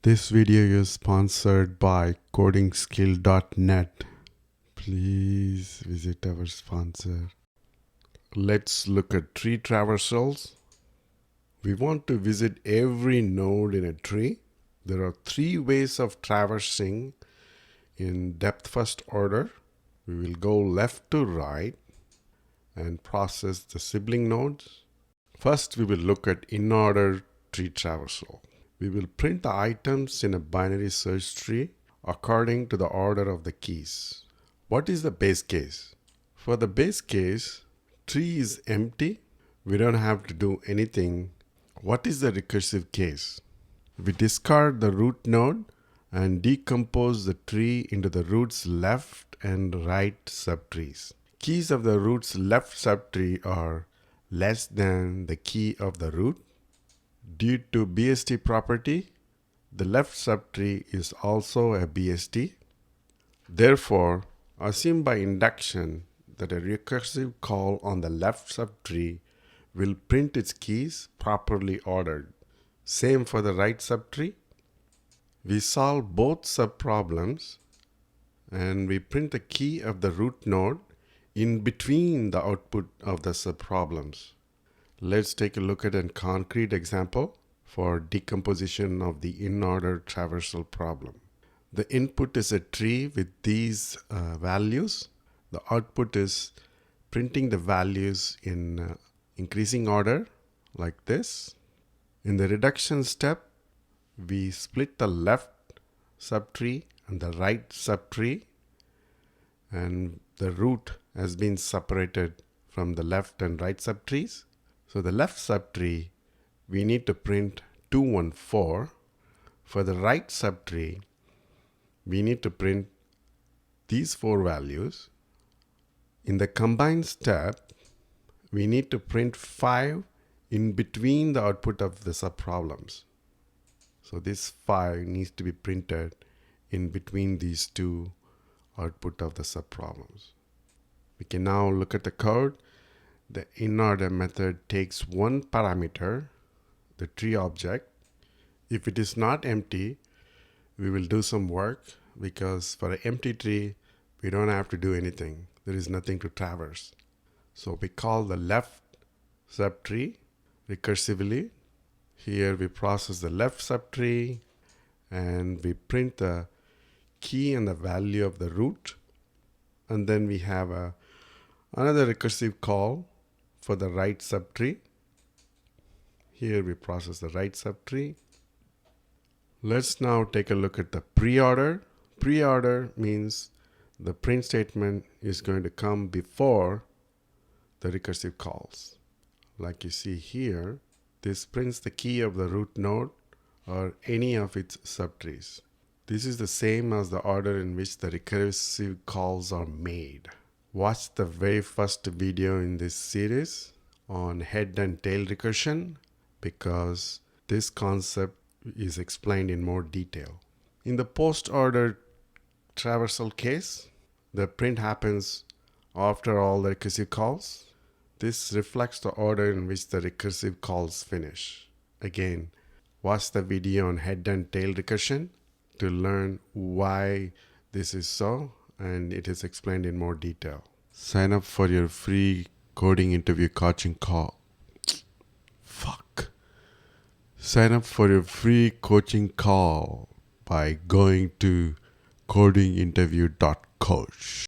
This video is sponsored by codingskill.net. Please visit our sponsor. Let's look at tree traversals. We want to visit every node in a tree. There are three ways of traversing in depth first order. We will go left to right and process the sibling nodes. First, we will look at inorder tree traversal. We will print the items in a binary search tree according to the order of the keys. What is the base case? For the base case, tree is empty. We don't have to do anything. What is the recursive case? We discard the root node and decompose the tree into the root's left and right subtrees. Keys of the root's left subtree are less than the key of the root. Due to BST property, the left subtree is also a BST. Therefore, assume by induction that a recursive call on the left subtree will print its keys properly ordered. Same for the right subtree. We solve both subproblems and we print the key of the root node in between the output of the subproblems. Let's take a look at a concrete example for decomposition of the inorder traversal problem. The input is a tree with these values. The output is printing the values in increasing order like this. In the reduction step, we split the left subtree and the right subtree, and the root has been separated from the left and right subtrees. So the left subtree, we need to print 214. For the right subtree, we need to print these four values. In the combined step, we need to print 5 in between the output of the subproblems. So this 5 needs to be printed in between these two output of the subproblems. We can now look at the code. The inorder method takes one parameter, the tree object. If it is not empty, we will do some work, because for an empty tree, we don't have to do anything. There is nothing to traverse. So we call the left subtree recursively. Here we process the left subtree and we print the key and the value of the root. And then we have another recursive call for the right subtree. Here we process the right subtree. Let's now take a look at the preorder. Preorder means the print statement is going to come before the recursive calls. Like you see here, this prints the key of the root node or any of its subtrees. This is the same as the order in which the recursive calls are made. Watch the very first video in this series on head and tail recursion, because this concept is explained in more detail. In the postorder traversal case, the print happens after all the recursive calls. This reflects the order in which the recursive calls finish. Again, watch the video on head and tail recursion to learn why this is so, and it is explained in more detail. Sign up for your free coding interview coaching call. Sign up for your free coaching call by going to codinginterview.coach.